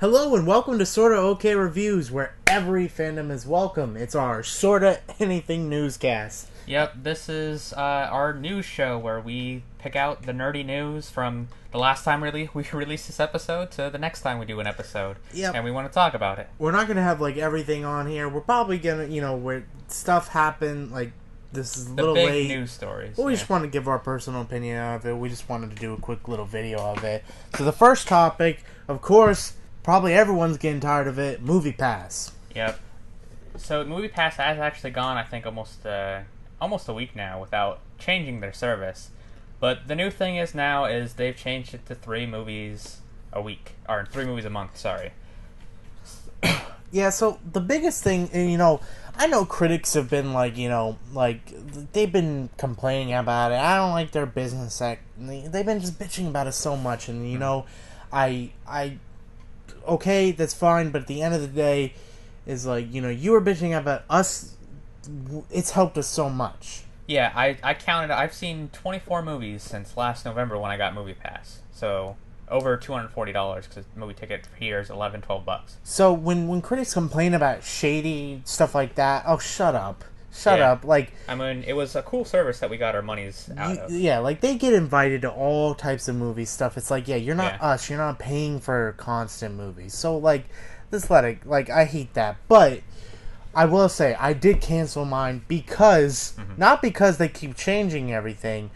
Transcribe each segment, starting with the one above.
Hello and welcome to Sortaokay Reviews, where every fandom is welcome. It's our SortaAnything newscast. Yep, this is our news show where we pick out the nerdy news from the last time we released this episode to the next time we do an episode. Yep. And we want to talk about it. We're not going to have, everything on here. We're probably going to, where stuff happened, this is a little big late. News stories. But we just want to give our personal opinion of it. We just wanted to do a quick little video of it. So the first topic, of course, probably everyone's getting tired of it, MoviePass. Yep. So MoviePass has actually gone, I think, almost a week now without changing their service. But the new thing is now is they've changed it to 3 movies a week. Or 3 movies a month, sorry. Yeah, so the biggest thing, I know critics have been they've been complaining about it. I don't like their business they've been just bitching about it so much, and okay, that's fine, but at the end of the day, is you were bitching about us. It's helped us so much. Yeah, I counted. I've seen 24 movies since last November when I got MoviePass. So over $240 because the movie ticket here is $11-12. So when critics complain about shady stuff like that, oh, shut up. Shut up. I mean, it was a cool service that we got our monies out of. Yeah, they get invited to all types of movie stuff. It's you're not us. You're not paying for constant movies. So, just let it, I hate that. But I will say, I did cancel mine because, not because they keep changing everything,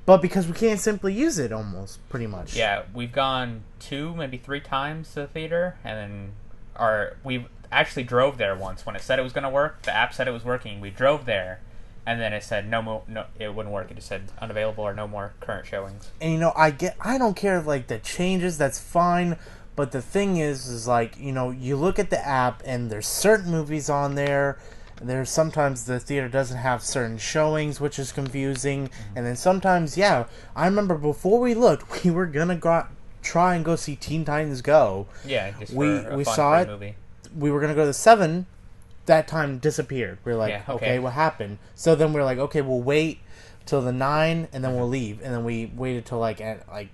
but because we can't simply use it almost, pretty much. Yeah, we've gone 2, maybe 3 times to the theater, and then we actually drove there once. When it said it was going to work, the app said it was working. We drove there, and then it said no, it wouldn't work. It just said unavailable or no more current showings. And I don't care the changes. That's fine. But the thing is you look at the app and there's certain movies on there. There's sometimes the theater doesn't have certain showings, which is confusing. And then sometimes, I remember before we looked, we were gonna try and go see Teen Titans Go. Yeah, just we saw it. Movie. We were gonna go to 7. That time disappeared. We're okay, what happened? So then we're okay, we'll wait till the 9, and then we'll leave. And then we waited till at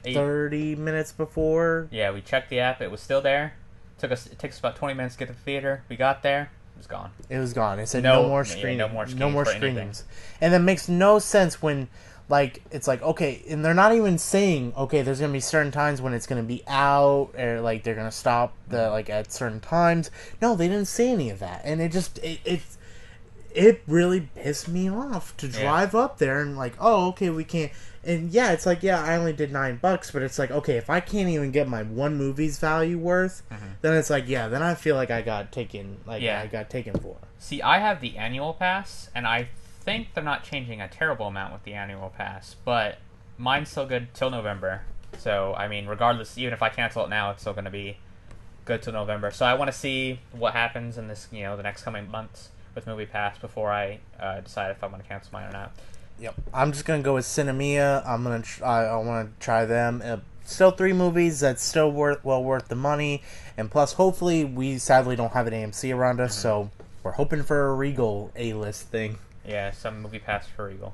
30 minutes before. Yeah, we checked the app. It was still there. It takes us about 20 minutes to get to the theater. We got there. It was gone. It was gone. It said no more screenings. No more screenings. Anything. And that makes no sense when it's okay, and they're not even saying, okay, there's going to be certain times when it's going to be out, or they're going to stop at certain times. No, they didn't say any of that. And it just, it really pissed me off to drive up there and oh, okay, we can't. And it's I only did $9, but it's okay, if I can't even get my one movie's value worth, then it's then I feel I got taken, I got taken for. See, I have the annual pass, and I think they're not changing a terrible amount with the annual pass, but mine's still good till November. So, I mean, regardless, even if I cancel it now, it's still going to be good till November. So I want to see what happens in this, the next coming months with MoviePass before I decide if I'm going to cancel mine or not. Yep, I'm just gonna go with Cinemia. I want to try them. Still 3 movies that's still worth the money, and plus, hopefully, we sadly don't have an AMC around us, so we're hoping for a Regal A-list thing. Yeah, some MoviePass for Regal.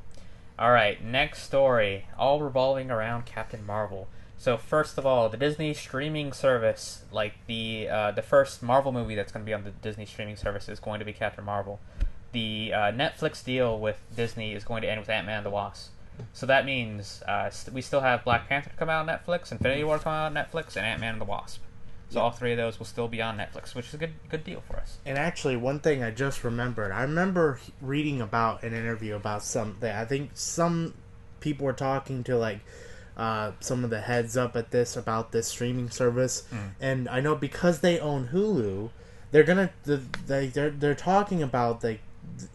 All right, next story, all revolving around Captain Marvel. So first of all, the Disney streaming service, the first Marvel movie that's going to be on the Disney streaming service is going to be Captain Marvel. The Netflix deal with Disney is going to end with Ant-Man and the Wasp. So that means we still have Black Panther to come out on Netflix, Infinity War to come out on Netflix, and Ant-Man and the Wasp. So all 3 of those will still be on Netflix, which is a good deal for us. And actually, one thing I just remembered. I remember reading about an interview about something. I think some people were talking to some of the heads up at about this streaming service, and I know because they own Hulu, they're talking about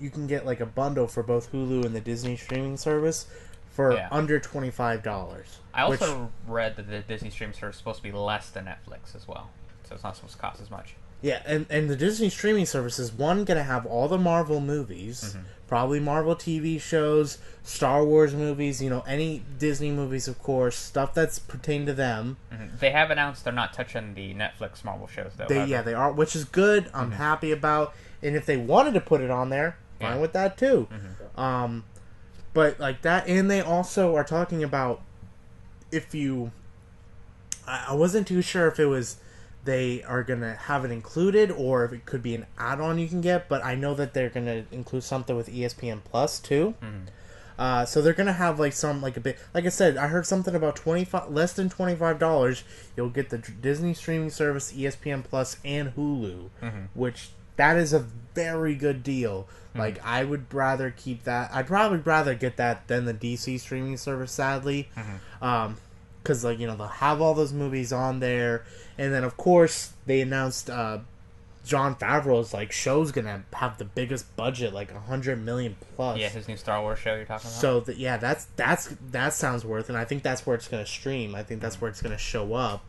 you can get a bundle for both Hulu and the Disney streaming service for under $25. I also read that the Disney streaming service is supposed to be less than Netflix as well, so it's not supposed to cost as much. Yeah, and the Disney streaming service is going to have all the Marvel movies, probably Marvel TV shows, Star Wars movies, any Disney movies, of course, stuff that's pertained to them. They have announced they're not touching the Netflix Marvel shows, though. They are, which is good. I'm happy about. And if they wanted to put it on there, fine with that too. But that, and they also are talking about if you I wasn't too sure if it was they are gonna have it included or if it could be an add-on you can get. But I know that they're gonna include something with ESPN Plus too. So they're gonna have like some like a bit. Like I said, I heard something about less than $25. You'll get the Disney streaming service, ESPN Plus, and Hulu, which that is a very good deal. Like I would rather keep that. I'd probably rather get that than the DC streaming service. Sadly, because like they'll have all those movies on there, and then of course they announced Jon Favreau's like show's gonna have the biggest budget, like 100 million plus. Yeah, his new Star Wars show you're talking about. So that sounds worth, and I think that's where it's gonna stream. I think that's where it's gonna show up.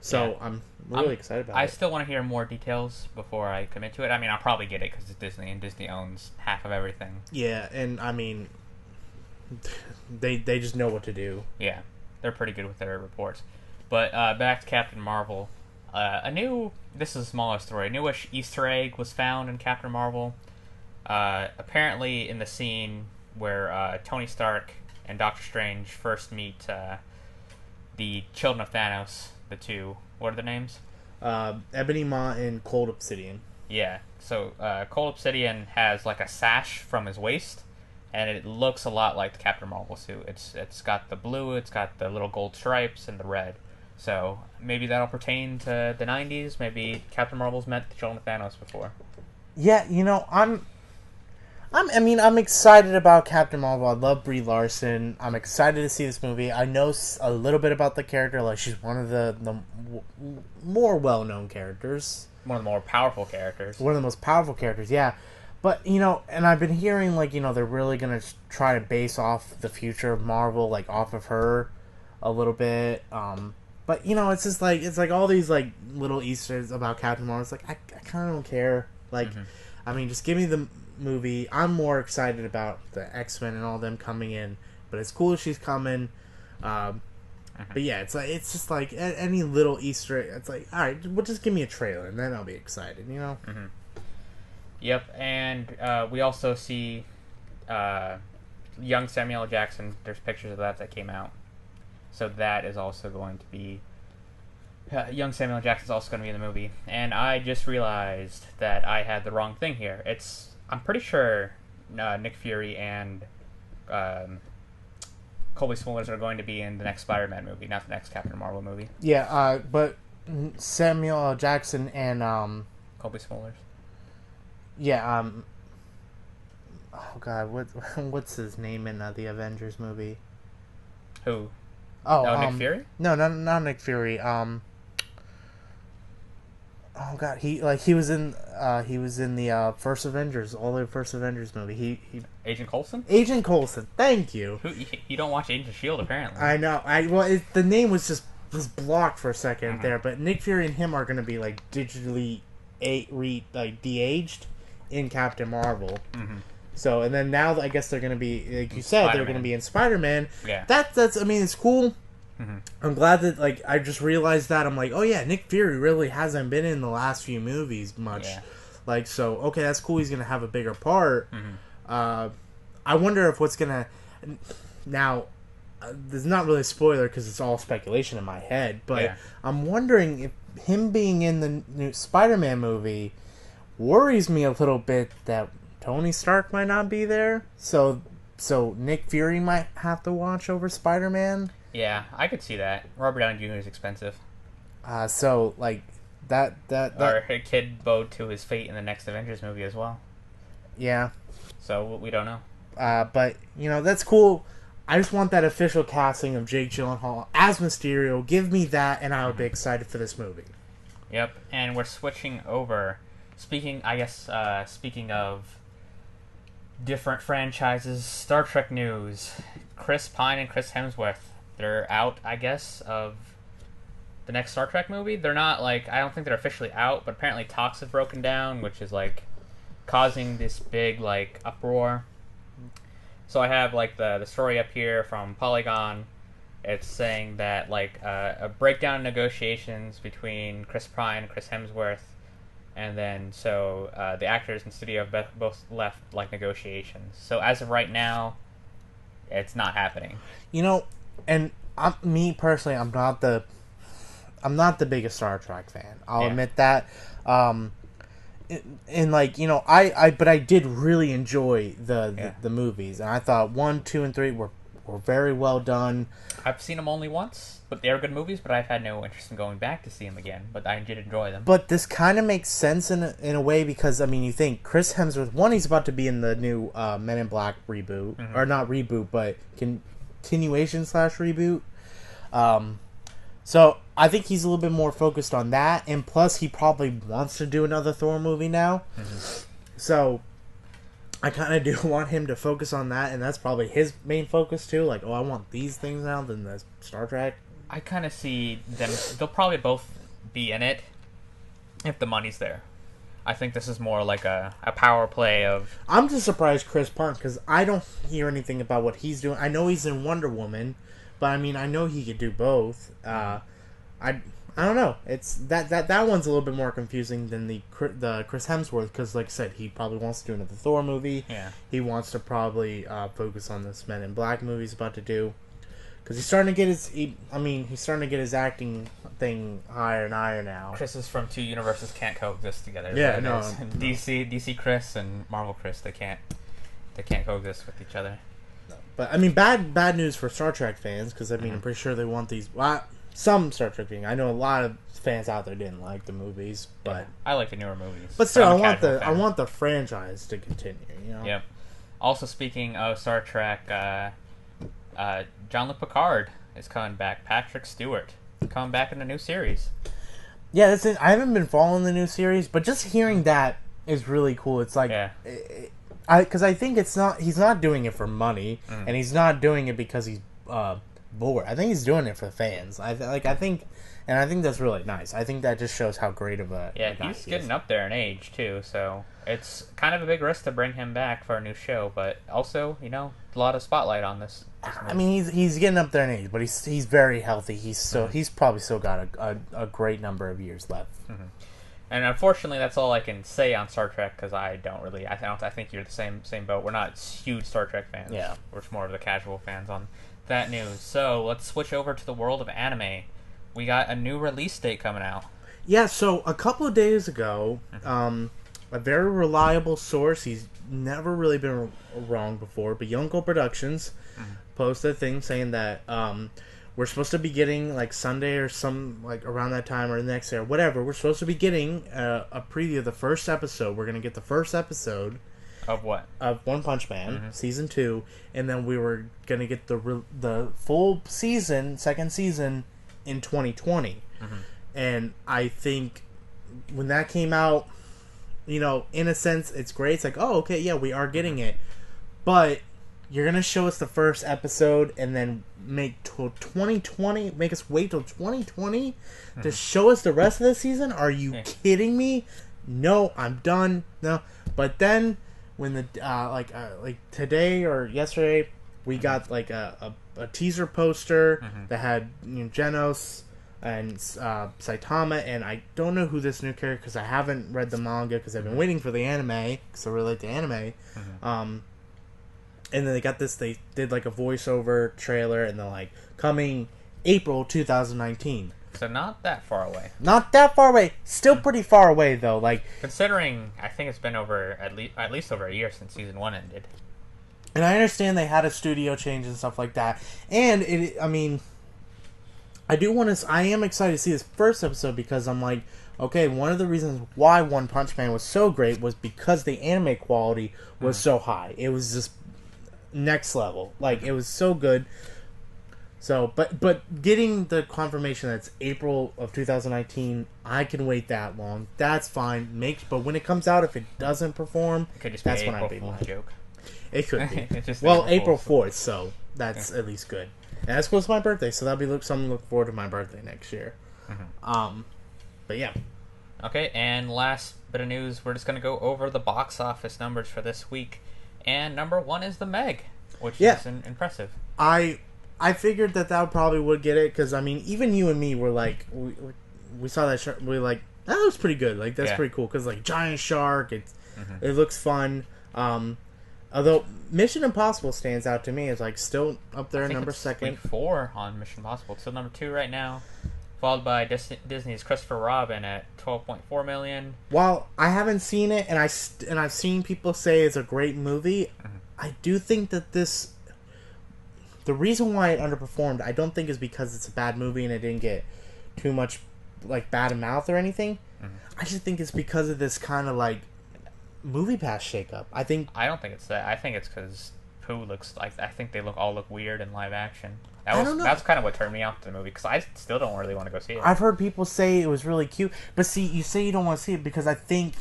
So I'm really excited about it. I still want to hear more details before I commit to it. I mean, I'll probably get it because it's Disney, and Disney owns half of everything. Yeah, and I mean, they just know what to do. Yeah, they're pretty good with their reports. But back to Captain Marvel. This is a smaller story. A newish Easter egg was found in Captain Marvel. Apparently, in the scene where Tony Stark and Doctor Strange first meet the children of Thanos, the two. What are their names? Ebony Maw and Cold Obsidian. Yeah. So Cold Obsidian has like a sash from his waist, and it looks a lot like the Captain Marvel suit. It's got the blue, it's got the little gold stripes, and the red. So maybe that'll pertain to the 90s. Maybe Captain Marvel's met the children of Thanos before. Yeah, I'm excited about Captain Marvel. I love Brie Larson. I'm excited to see this movie. I know a little bit about the character. Like she's one of the more well-known characters. One of the more powerful characters. One of the most powerful characters, yeah. But, and I've been hearing, like, they're really going to try to base off the future of Marvel, like, off of her a little bit. But, it's just, like, it's like all these, like, little Easter eggs about Captain Marvel. It's like, I kind of don't care. Like, I mean, just give me the movie. I'm more excited about the X-Men and all them coming in. But it's cool she's coming. But yeah, it's just like any little Easter egg. It's like, all right, well, just give me a trailer and then I'll be excited, Yep, and we also see young Samuel L. Jackson. There's pictures of that came out, so that is also going to be young Samuel L. Jackson's also going to be in the movie. And I just realized that I had the wrong thing here. I'm pretty sure Nick Fury and Colby Smulders are going to be in the next Spider-Man movie, not the next Captain Marvel movie. Yeah, but Samuel L. Jackson and Colby Smulders. Yeah, oh god, what's his name in the Avengers movie? Who? Oh, Nick Fury? No, not Nick Fury. Oh god, he was in the first Avengers, all the first Avengers movie. He Agent Coulson. Agent Coulson. Thank you. You don't watch Agent of Shield apparently. I know. The name was blocked for a second there, but Nick Fury and him are going to be like digitally de-aged in Captain Marvel. So and then now I guess they're going to be, like you said, they're going to be in Spider-Man. Yeah. That's I mean, it's cool. I'm glad that, like, I just realized that. I'm like, oh yeah, Nick Fury really hasn't been in the last few movies much. Yeah. Like, so, okay, that's cool. He's going to have a bigger part. I wonder if what's going to... Now, this is not really a spoiler because it's all speculation in my head, but I'm wondering if him being in the new Spider-Man movie worries me a little bit that Tony Stark might not be there. So Nick Fury might have to watch over Spider-Man. Yeah, I could see that. Robert Downey Jr. is expensive. So like that or a kid bowed to his fate in the next Avengers movie as well. Yeah. So we don't know. But that's cool. I just want that official casting of Jake Gyllenhaal as Mysterio. Give me that, and I would be excited for this movie. Yep, and we're switching over. Speaking of different franchises, Star Trek news. Chris Pine and Chris Hemsworth, they're out, I guess, of the next Star Trek movie. They're not, like, I don't think they're officially out, but apparently talks have broken down, which is, like, causing this big, like, uproar. So I have, like, the story up here from Polygon. It's saying that, like, a breakdown in negotiations between Chris Pine and Chris Hemsworth, and then, so, the actors and studio have both left, like, negotiations. So as of right now, it's not happening. And me personally, I'm not the I'm not the biggest Star Trek fan. I'll Yeah. admit that. And like, you know, but I did really enjoy the movies, and I thought 1, 2, and 3 were very well done. I've seen them only once, but they are good movies. But I've had no interest in going back to see them again. But I did enjoy them. But this kind of makes sense in a way, because I mean, you think Chris Hemsworth, one, he's about to be in the new Men in Black reboot, or not reboot, but continuation / reboot. So I think he's a little bit more focused on that, and plus he probably wants to do another Thor movie now. So I kind of do want him to focus on that, and that's probably his main focus too. Like, oh, I want these things now than the Star Trek. I kind of see them. They'll probably both be in it if the money's there. I think this is more like a power play of. I'm just surprised Chris Pine, because I don't hear anything about what he's doing. I know he's in Wonder Woman, but I mean, I know he could do both. I don't know. It's that one's a little bit more confusing than the Chris Hemsworth, because like I said, he probably wants to do another Thor movie. Yeah. He wants to probably focus on this Men in Black movie he's about to do, because he's starting to get he's starting to get his acting thing higher and higher now. Chris is from two universes can't coexist together. Yeah, no. DC Chris and Marvel Chris, they can't coexist with each other. But I mean, bad news for Star Trek fans, because I mean, I'm pretty sure they want these. Some Star Trek fans. I know a lot of fans out there didn't like the movies, but yeah, I like the newer movies. But still, I'm a casual fan. I want the franchise to continue. You know. Yep. Also, speaking of Star Trek, Jean-Luc Picard is coming back. Patrick Stewart is coming back in a new series. Yeah, that's it. I haven't been following the new series, but just hearing that is really cool. It's like, because I think he's not doing it for money, and he's not doing it because he's bored. I think he's doing it for the fans. I think that's really nice. I think that just shows how great of a guy he's getting up there in age too, so it's kind of a big risk to bring him back for a new show, but also, you know, a lot of spotlight on this. I mean, he's getting up there in age, but he's very healthy. He's probably still got a great number of years left. And unfortunately, that's all I can say on Star Trek, because I think you're the same boat. We're not huge Star Trek fans. Yeah, we're more of the casual fans on that news. So let's switch over to the world of anime. We got a new release date coming out. Yeah, so a couple of days ago, a very reliable source, he's never really been wrong before, but Yonko Productions posted a thing saying that we're supposed to be getting, like, Sunday or some, like, around that time or the next day or whatever, we're supposed to be getting a preview of the first episode. We're going to get the first episode. Of what? Of One Punch Man, Season 2, and then we were going to get the full season, second season, in 2020. And I think when that came out, you know, in a sense, it's great. It's like, oh, okay, yeah, we are getting it. But you're going to show us the first episode and then make us wait till 2020 to show us the rest of the season? Are you kidding me? No, I'm done. No. But then when the like today or yesterday, we got like a teaser poster that had, you know, Genos and Saitama, and I don't know who this new character, because I haven't read the manga because I've been waiting for the anime, because I really like the anime. And then they did like a voiceover trailer, and they're like, coming April 2019. So not that far away. Not that far away. Still pretty far away though. Like, considering I think it's been over at least over a year since season 1 ended. And I understand they had a studio change and stuff like that. And I mean, I am excited to see this first episode, because I'm like, okay, one of the reasons why One Punch Man was so great was because the anime quality was so high. It was just next level. Like, it was so good. So, but getting the confirmation that it's April of 2019, I can wait that long. That's fine. But when it comes out, if it doesn't perform, it could just that's be when April I be Fool's joke. It could be. It's just well, April 4th, so that's at least good. And that's close to my birthday, so that'll be something to look forward to my birthday next year. But yeah. Okay, and last bit of news, we're just going to go over the box office numbers for this week. And number 1 is The Meg, which is impressive. I figured that probably would get it, because, I mean, even you and me were like, we saw that shark, we were like, that looks pretty good. Like, that's pretty cool, because, like, giant shark, it looks fun. Although Mission Impossible stands out to me as, like, still up there, number 2nd. Week 4 on Mission Impossible. It's still number 2 right now. followed by Disney's Christopher Robin at 12.4 million. While I haven't seen it, and I've seen people say it's a great movie, I do think that the reason why it underperformed, I don't think is because it's a bad movie and it didn't get too much like bad mouth or anything. I just think it's because of this kind of like MoviePass shakeup. I don't think it's that. I think it's because Pooh looks like, I think they all look weird in live action. That's kind of what turned me off to the movie, because I still don't really want to go see it. I've heard people say it was really cute, but see, you say you don't want to see it because I think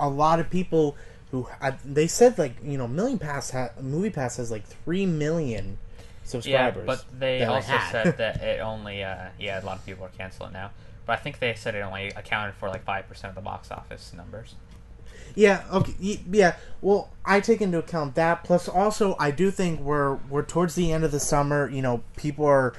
a lot of people they said like, you know, MoviePass has like 3 million subscribers. Yeah, but they also said that it only a lot of people are canceling now. But I think they said it only accounted for like 5% of the box office numbers. Yeah, okay, yeah. Well, I take into account that. Plus, also, I do think we're towards the end of the summer. You know, people are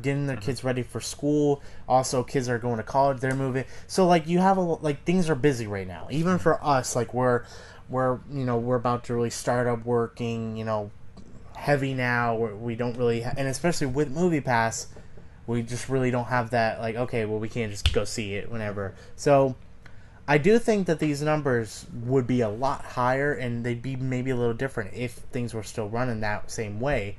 getting their kids ready for school. Also, kids are going to college. They're moving. So, like, you have things are busy right now. Even for us, like we're about to really start up working. You know, heavy now. We don't really, and especially with MoviePass, we just really don't have that. Like, okay, well, we can't just go see it whenever. So I do think that these numbers would be a lot higher, and they'd be maybe a little different if things were still running that same way.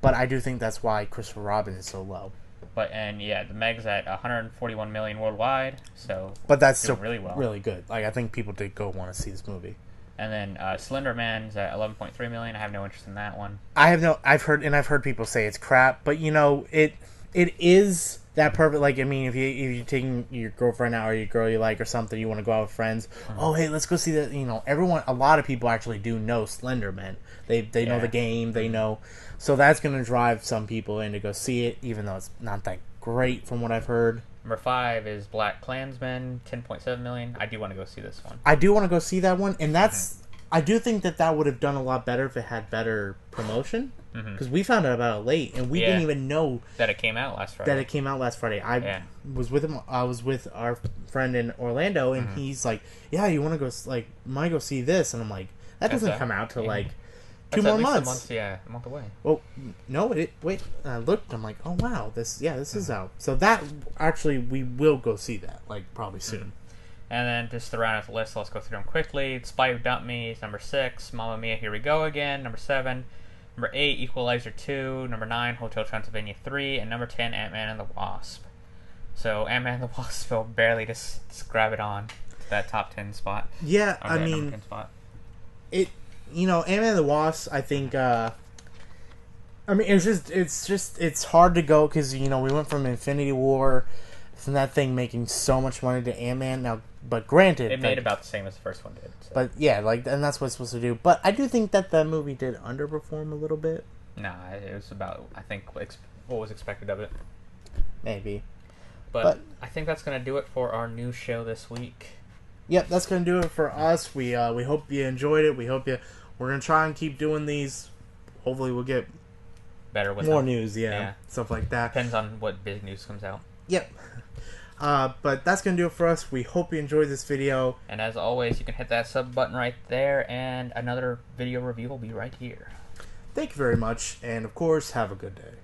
But I do think that's why Christopher Robin is so low. The Meg's at 141 million worldwide, so but that's still really well, really good. Like, I think people did go want to see this movie. And then Slender Man's at 11.3 million. I have no interest in that one. I've heard people say it's crap, but you know it is that perfect. Like, I mean, if you're taking your girlfriend out or your girl you like or something, you want to go out with friends. Oh, hey, let's go see that. You know, a lot of people actually do know Slender Man. They know the game. They know, so that's going to drive some people in to go see it, even though it's not that great from what I've heard. Number 5 is Black Klansman, 10.7 million. I do want to go see this one. I do want to go see that one, and that's. I do think that would have done a lot better if it had better promotion. Because we found out about it late, and we didn't even know that it came out last Friday. I was with him. I was with our friend in Orlando, and he's like, "Yeah, you want to go? Like, might go see this?" And I'm like, "That doesn't come out till like 2 more months." A month away. Well, no, wait. I looked. I'm like, "Oh wow, this is out." So that actually, we will go see that like probably soon. And then just to round out the list, let's go through them quickly. Spy Who Dumped Me is number 6. Mamma Mia, Here We Go Again, number 7. Number 8, Equalizer 2. Number 9, Hotel Transylvania 3. And number 10, Ant-Man and the Wasp. So Ant-Man and the Wasp will barely just grab it on that top 10 spot. Yeah, I mean, Ant-Man and the Wasp, I think, I mean, it's hard to go because, you know, we went from Infinity War from that thing making so much money to Ant-Man. Now, but granted, it made about the same as the first one did. So. But yeah, and that's what it's supposed to do. But I do think that the movie did underperform a little bit. Nah, it was about, I think, what was expected of it. Maybe. But I think that's going to do it for our new show this week. Yep, that's going to do it for us. We hope you enjoyed it. We're going to try and keep doing these. Hopefully we'll get better with more news, stuff like that. Depends on what big news comes out. Yep. But that's going to do it for us. We hope you enjoyed this video. And as always, you can hit that sub button right there, and another video review will be right here. Thank you very much, and of course, have a good day.